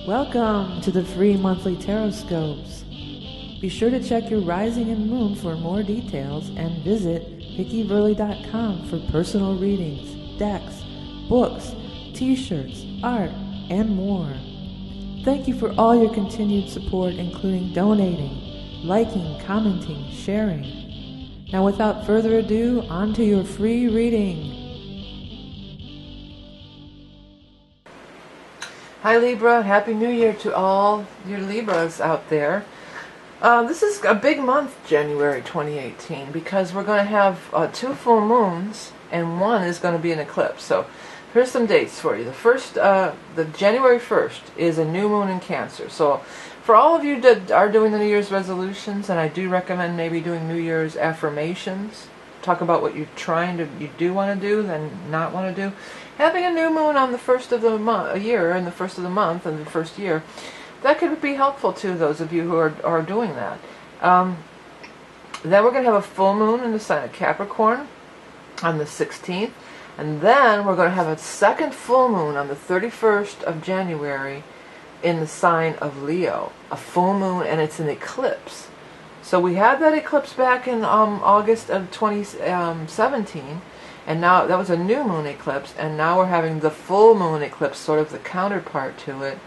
Welcome to the free monthly Taroscopes. Be sure to check your rising and moon for more details and visit VickieVerley.com for personal readings, decks, books, t-shirts, art, and more. Thank you for all your continued support, including donating, liking, commenting, sharing. Now without further ado, on to your free reading. Hi Libra, Happy New Year to all your Libras out there. This is a big month, January 2018, because we're going to have 2 full moons and one is going to be an eclipse. So here's some dates for you. The January 1st is a new moon in Cancer. So for all of you that are doing the New Year's resolutions, and I do recommend maybe doing New Year's affirmations, talk about what you do want to do, then not want to do. Having a new moon on the first of the year, and the first of the month, and the first year, that could be helpful to those of you who are doing that. Then we're going to have a full moon in the sign of Capricorn on the 16th, and then we're going to have a second full moon on the 31st of January in the sign of Leo, a full moon, and it's an eclipse. So we had that eclipse back in August of 2017, and now that was a new moon eclipse, and now we're having the full moon eclipse, sort of the counterpart to it,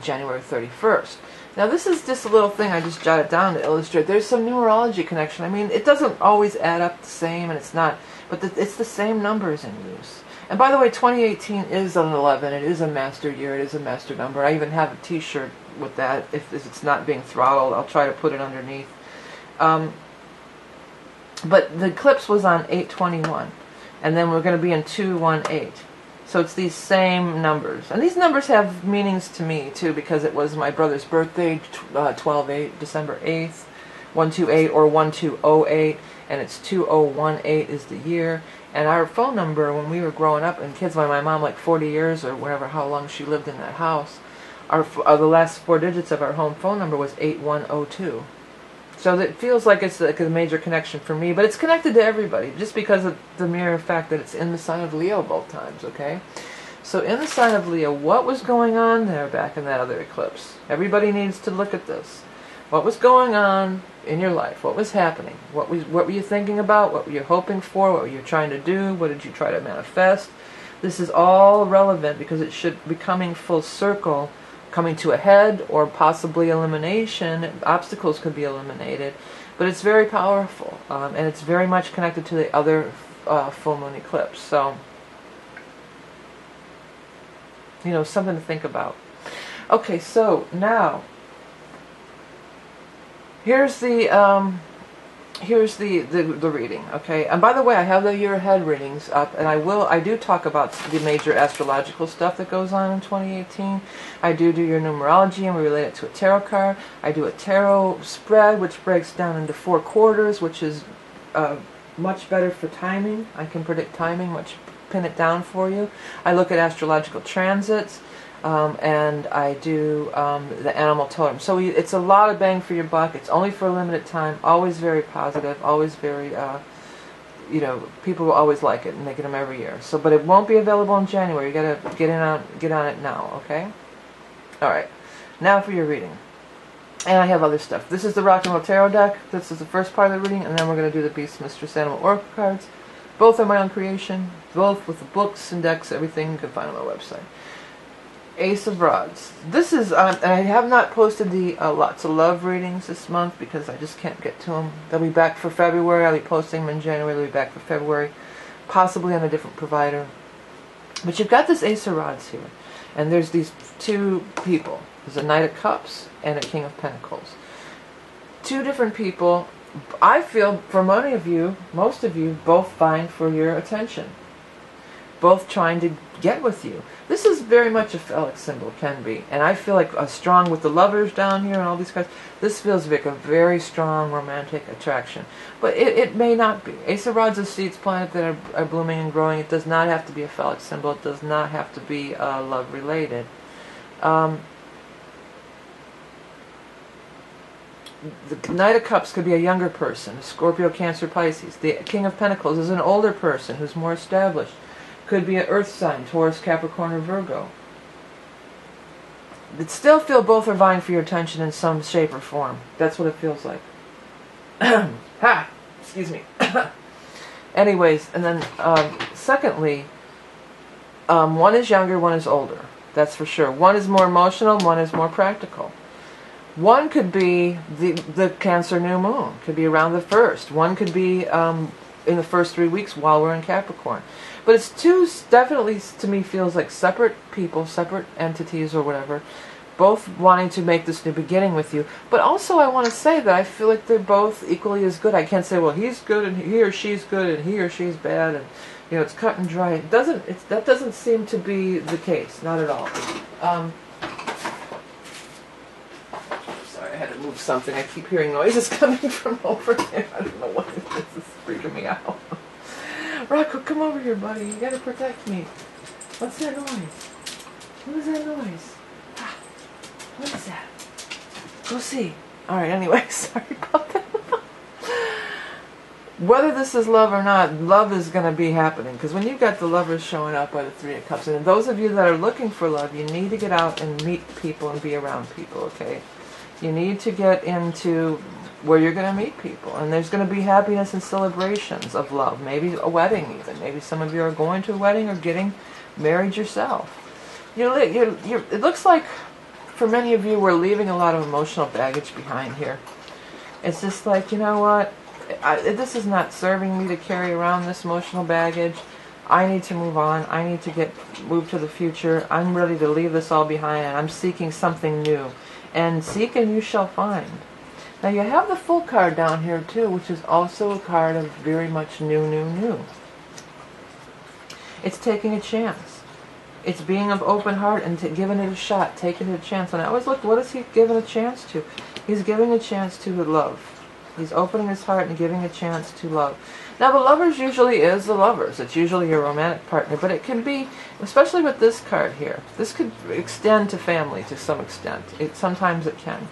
January 31st. Now this is just a little thing I just jotted down to illustrate. There's some numerology connection. I mean, it doesn't always add up the same, and it's not, but it's the same numbers in use. And by the way, 2018 is an 11. It is a master year. It is a master number. I even have a t-shirt with that. If it's not being throttled, I'll try to put it underneath. But the eclipse was on 8/21, and then we're going to be in 2/18. So it's these same numbers. And these numbers have meanings to me, too, because it was my brother's birthday, 12/8, December 8th, 128 or 1208, and it's 2018 is the year. And our phone number, when we were growing up and kids, by my mom, like 40 years or whatever, how long she lived in that house, the last 4 digits of our home phone number was 8102. So it feels like it's like a major connection for me, but it's connected to everybody, just because of the mere fact that it's in the sign of Leo both times, okay? So in the sign of Leo, what was going on there back in that other eclipse? Everybody needs to look at this. What was going on in your life? What was happening? What were you thinking about? What were you hoping for? What were you trying to do? What did you try to manifest? This is all relevant because it should be coming full circle, coming to a head, or possibly elimination. Obstacles could be eliminated, but it's very powerful, and it's very much connected to the other full moon eclipse. So, you know, something to think about. Okay, so now here's the reading, okay? And by the way, I have the year ahead readings up, and I do talk about the major astrological stuff that goes on in 2018. I do your numerology, and we relate it to a tarot card. I do a tarot spread, which breaks down into 4 quarters, which is much better for timing. I can predict timing, pin it down for you. I look at astrological transits. And I do the animal totem. So it's a lot of bang for your buck. It's only for a limited time. Always very positive. Always very, you know, people will always like it, and they get them every year. So, but it won't be available in January. You gotta get on it now. Okay. All right. Now for your reading. And I have other stuff. This is the Rock and Roll Tarot deck. This is the first part of the reading, and then we're gonna do the Beast, Mistress, Animal, Oracle cards. Both are my own creation. Both with the books and decks, everything you can find on my website. Ace of Rods. This is, I have not posted the Lots of Love readings this month because I just can't get to them. They'll be back for February. I'll be posting them in January. They'll be back for February, possibly on a different provider. But you've got this Ace of Rods here, and there's these 2 people. There's a Knight of Cups and a King of Pentacles. 2 different people. I feel for many of you, most of you, both vying for your attention. Both trying to get with you. This is very much a phallic symbol, can be. And I feel like strong with the lovers down here and all these cards. This feels like a very strong romantic attraction. But it may not be. Ace of Rods is seeds planted that are blooming and growing. It does not have to be a phallic symbol. It does not have to be love related. The Knight of Cups could be a younger person, a Scorpio, Cancer, Pisces. The King of Pentacles is an older person who's more established. Could be an earth sign, Taurus, Capricorn, or Virgo. it still feel both are vying for your attention in some shape or form. That's what it feels like. Ha! Excuse me. Anyways, and then secondly, one is younger, one is older. That's for sure. One is more emotional, one is more practical. One could be the Cancer new moon. Could be around the 1st. One could be in the first 3 weeks while we're in Capricorn. But it's two, definitely to me feels like separate people, separate entities or whatever, both wanting to make this new beginning with you. But also I want to say that I feel like they're both equally as good. I can't say, well, he's good and he or she's good and he or she's bad, and you know, it's cut and dry. That doesn't seem to be the case, not at all. Sorry, I had to move something. I keep hearing noises coming from over there. I don't know what it is. It's freaking me out. Rocco, come over here, buddy. You gotta protect me. What's that noise? What is that noise? Ah, what is that? Go see. Alright, anyway, sorry about that. Whether this is love or not, love is going to be happening. Because when you've got the lovers showing up by the 3 of Cups, and those of you that are looking for love, you need to get out and meet people and be around people, okay? You need to get into where you're going to meet people. And there's going to be happiness and celebrations of love. Maybe a wedding even. Maybe some of you are going to a wedding or getting married yourself. It looks like for many of you we're leaving a lot of emotional baggage behind here. It's just like, you know what? This is not serving me to carry around this emotional baggage. I need to move on. I need to move to the future. I'm ready to leave this all behind, and I'm seeking something new. And seek and you shall find. Now you have the Full card down here too, which is also a card of very much new. It's taking a chance. It's being of open heart and giving it a shot, taking it a chance. And I always look, what is he giving a chance to? He's giving a chance to love. He's opening his heart and giving a chance to love. Now the lovers usually is the lovers. It's usually your romantic partner, but it can be, especially with this card here, this could extend to family to some extent. Sometimes it can.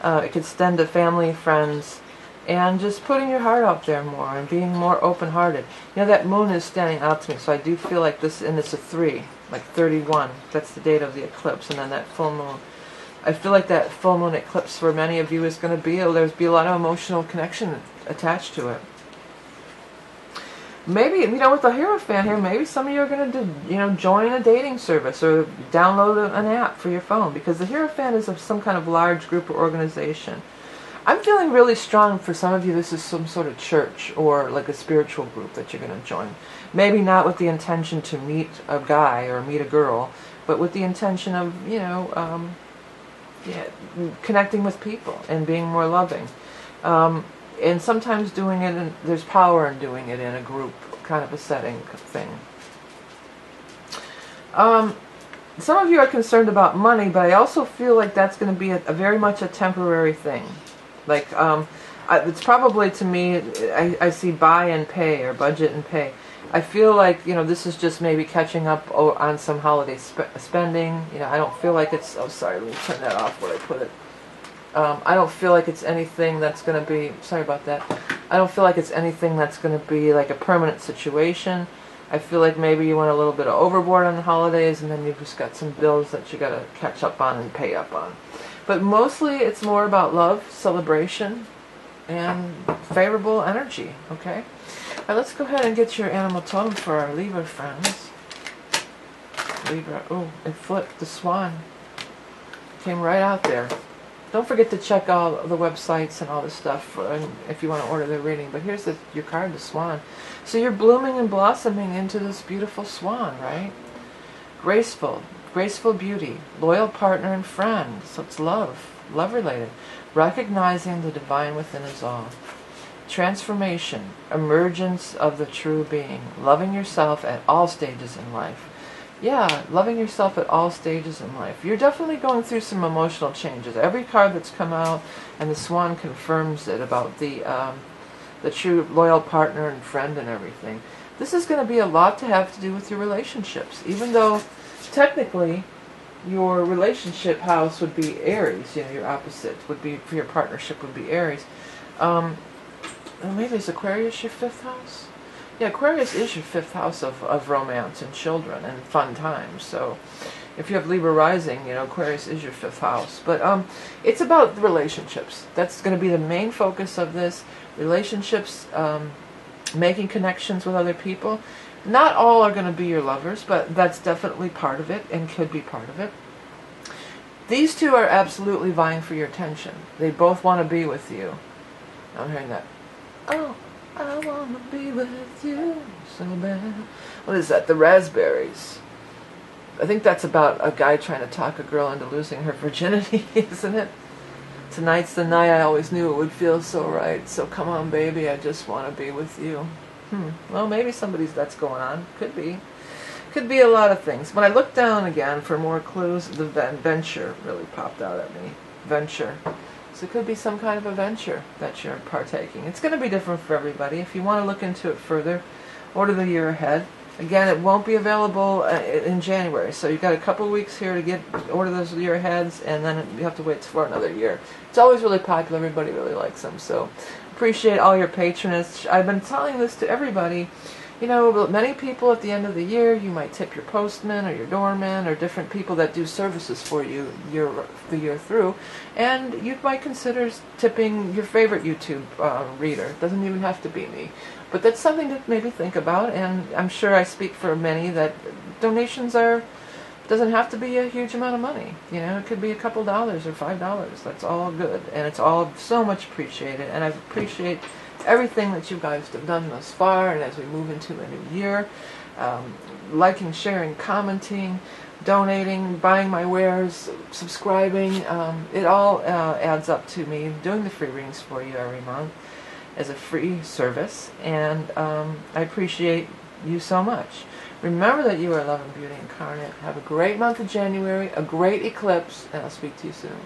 It could extend to family, friends, and just putting your heart out there more and being more open-hearted. You know, that moon is standing out to me, so I do feel like this, and it's a 3, like 31. That's the date of the eclipse, and then that full moon. I feel like that full moon eclipse for many of you is going to be, there's be a lot of emotional connection attached to it. Maybe, you know, with the Hierophant here, maybe some of you are going to, you know, join a dating service or download an app for your phone, because the Hierophant is of some kind of large group or organization. I'm feeling really strong for some of you. This is some sort of church or like a spiritual group that you're going to join. Maybe not with the intention to meet a guy or meet a girl, but with the intention of, you know, connecting with people and being more loving. And sometimes doing it, there's power in doing it in a group kind of a setting thing. Some of you are concerned about money, but I also feel like that's going to be a very much a temporary thing. Like, it's probably, to me, I see buy and pay or budget and pay. I feel like, you know, this is just maybe catching up on some holiday spending. You know, I don't feel like it's, oh sorry, let me turn that off where I put it. I don't feel like it's anything that's going to be, sorry about that. I don't feel like it's anything that's going to be like a permanent situation. I feel like maybe you went a little bit overboard on the holidays, and then you've just got some bills that you got to catch up on and pay up on. But mostly it's more about love, celebration, and favorable energy, okay? All right, let's go ahead and get your animal totem for our Libra friends. Libra, oh, it flipped, the swan. Came right out there. Don't forget to check all the websites and all this stuff if you want to order their reading. But here's your card, the swan. So you're blooming and blossoming into this beautiful swan, right? Graceful beauty, loyal partner and friend. So it's love related. Recognizing the divine within us all. Transformation, emergence of the true being. Loving yourself at all stages in life. Yeah, loving yourself at all stages in life. You're definitely going through some emotional changes. Every card that's come out, and the swan confirms it about the true loyal partner and friend and everything. This is going to be a lot to have to do with your relationships. Even though, technically, your relationship house would be Aries. You know, your opposite would be, for your partnership would be Aries. Maybe is Aquarius your 5th house? Yeah, Aquarius is your 5th house of romance and children and fun times. So, If you have Libra rising, you know, Aquarius is your 5th house. But it's about the relationships. That's going to be the main focus of this. Relationships, making connections with other people. Not all are going to be your lovers, but that's definitely part of it and could be part of it. These two are absolutely vying for your attention. They both want to be with you. I'm hearing that. Oh, I want to be with you so bad. What is that? The Raspberries. I think that's about a guy trying to talk a girl into losing her virginity, isn't it? Tonight's the night I always knew it would feel so right. So come on, baby, I just want to be with you. Well, maybe that's going on. Could be. Could be a lot of things. When I looked down again for more clues, the venture really popped out at me. Venture. So it could be some kind of a venture that you're partaking. It's going to be different for everybody. If you want to look into it further, order the year ahead. Again, it won't be available in January, so you've got a couple weeks here to order those year aheads, and then you have to wait for another year. It's always really popular. Everybody really likes them. So appreciate all your patronage. I've been telling this to everybody. You know, many people at the end of the year, you might tip your postman or your doorman or different people that do services for you the year through, and you might consider tipping your favorite YouTube reader. It doesn't even have to be me. But that's something to maybe think about, and I'm sure I speak for many that donations doesn't have to be a huge amount of money. You know, it could be a couple dollars or $5. That's all good, and it's all so much appreciated, and I appreciate everything that you guys have done thus far, and as we move into a new year, liking, sharing, commenting, donating, buying my wares, subscribing, it all adds up to me doing the free readings for you every month as a free service, and I appreciate you so much. Remember that you are love and beauty incarnate. Have a great month of January, a great eclipse, and I'll speak to you soon.